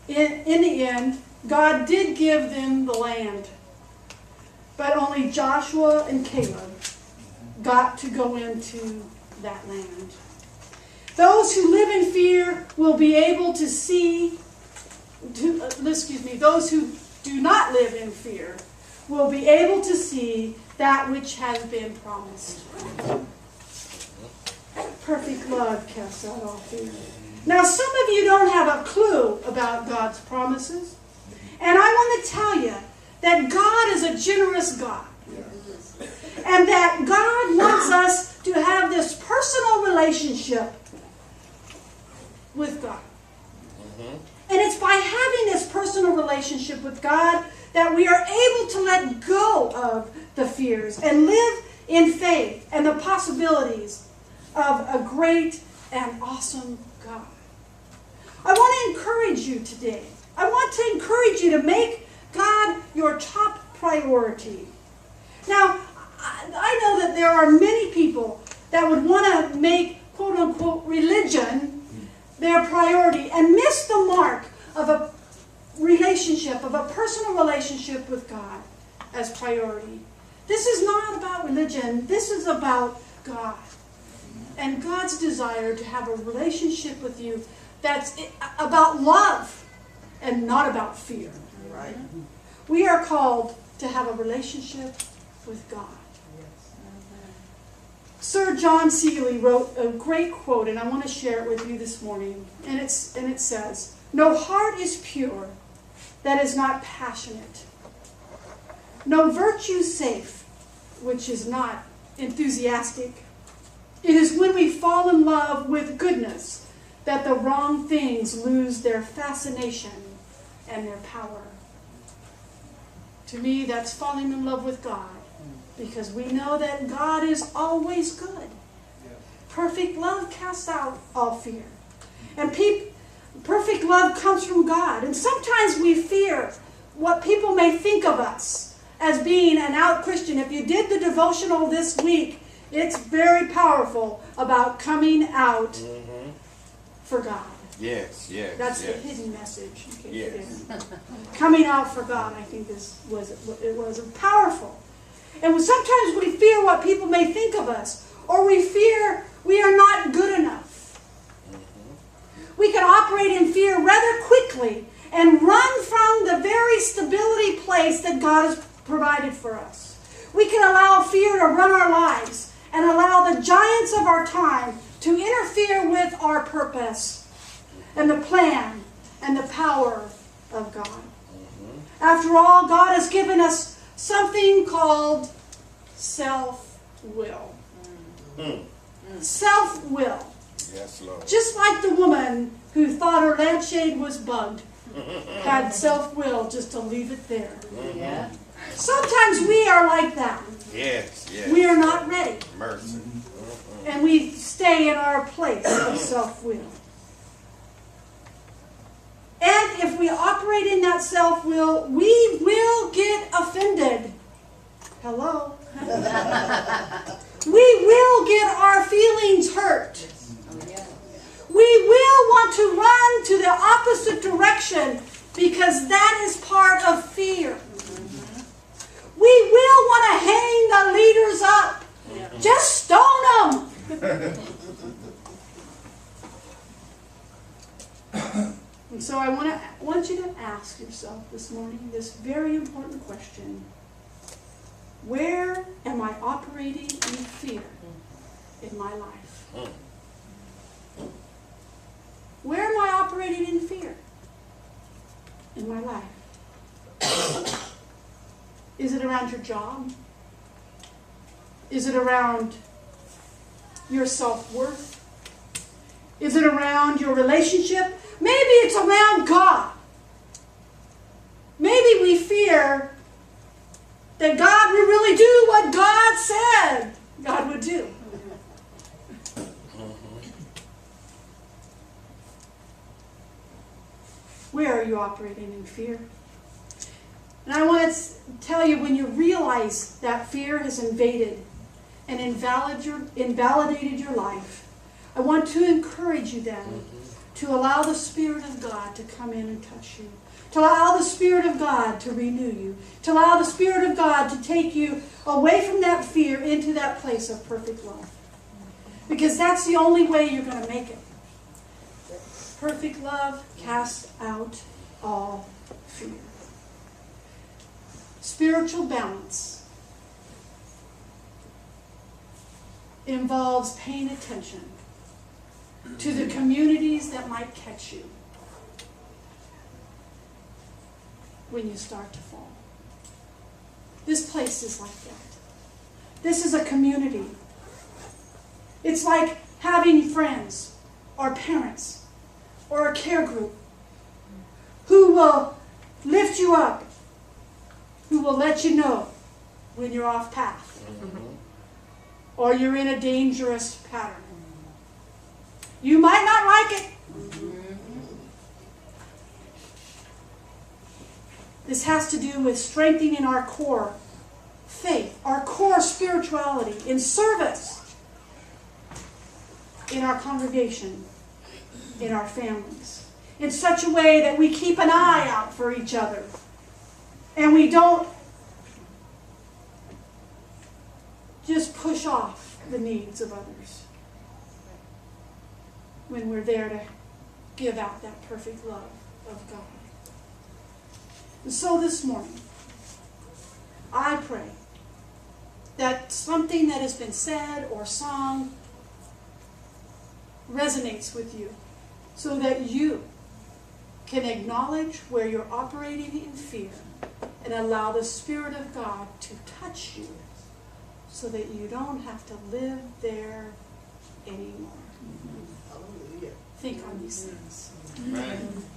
in the end, God did give them the land. But only Joshua and Caleb got to go into that land. Those who live in fear will be able to see, those who do not live in fear will be able to see that which has been promised. Perfect love casts out all fear. Now, some of you don't have a clue about God's promises. And I want to tell you that God is a generous God. And that God wants us to have this personal relationship with God. And it's by having this personal relationship with God that we are able to let go of the fears and live in faith and the possibilities of a great and awesome God. I want to encourage you today. I want to encourage you to make God your top priority. Now, I know that there are many people that would want to make, quote unquote, religion their priority and miss the mark of a relationship, of a personal relationship with God as priority. This is not about religion. This is about God. And God's desire to have a relationship with you that's about love and not about fear. Right? We are called to have a relationship with God. Sir John Seeley wrote a great quote, and I want to share it with you this morning. And it says, "No heart is pure that is not passionate. No virtue safe which is not enthusiastic. It is when we fall in love with goodness that the wrong things lose their fascination and their power." To me, that's falling in love with God, because we know that God is always good. Perfect love casts out all fear. And perfect love comes from God. And sometimes we fear what people may think of us as being an out Christian. If you did the devotional this week, it's very powerful about coming out for God. Yes. That's the hidden message. Yes. Coming out for God, I think was powerful. And sometimes we fear what people may think of us, or we fear we are not good enough. We can operate in fear rather quickly and run from the very stability place that God has provided for us. We can allow fear to run our lives and allow the giants of our time to interfere with our purpose and the plan and the power of God. After all, God has given us something called self-will. Self-will. Yes, Lord. Just like the woman who thought her lampshade was bugged had self-will just to leave it there. Yeah. Sometimes we are like that. Yes. We are not ready. Mercy. And we stay in our place of self-will. And if we operate in that self-will, we will get offended. Hello? We will get our feelings hurt. We will want to run to the opposite direction because that is part of fear. We will want to hang the leaders up. Just stone them. And so I want you to ask yourself this morning this very important question. Where am I operating in fear in my life? Where am I operating in fear in my life? Is it around your job? Is it around your self-worth? Is it around your relationship? Maybe it's around God. Maybe we fear that God will really do what God said God would do. Where are you operating in fear? And I want to tell you, when you realize that fear has invaded and invalidated your life, I want to encourage you then to allow the Spirit of God to come in and touch you, to allow the Spirit of God to renew you, to allow the Spirit of God to take you away from that fear into that place of perfect love. Because that's the only way you're going to make it. Perfect love casts out all fear. Spiritual balance involves paying attention to the communities that might catch you when you start to fall. This place is like that. This is a community. It's like having friends or parents or a care group who will lift you up, who will let you know when you're off path or you're in a dangerous pattern. You might not like it. This has to do with strengthening our core faith, our core spirituality in service, in our congregation, in our families, in such a way that we keep an eye out for each other and we don't just push off the needs of others when we're there to give out that perfect love of God. And so this morning, I pray that something that has been said or sung resonates with you so that you can acknowledge where you're operating in fear and allow the Spirit of God to touch you so that you don't have to live there anymore. Think on these things. Amen.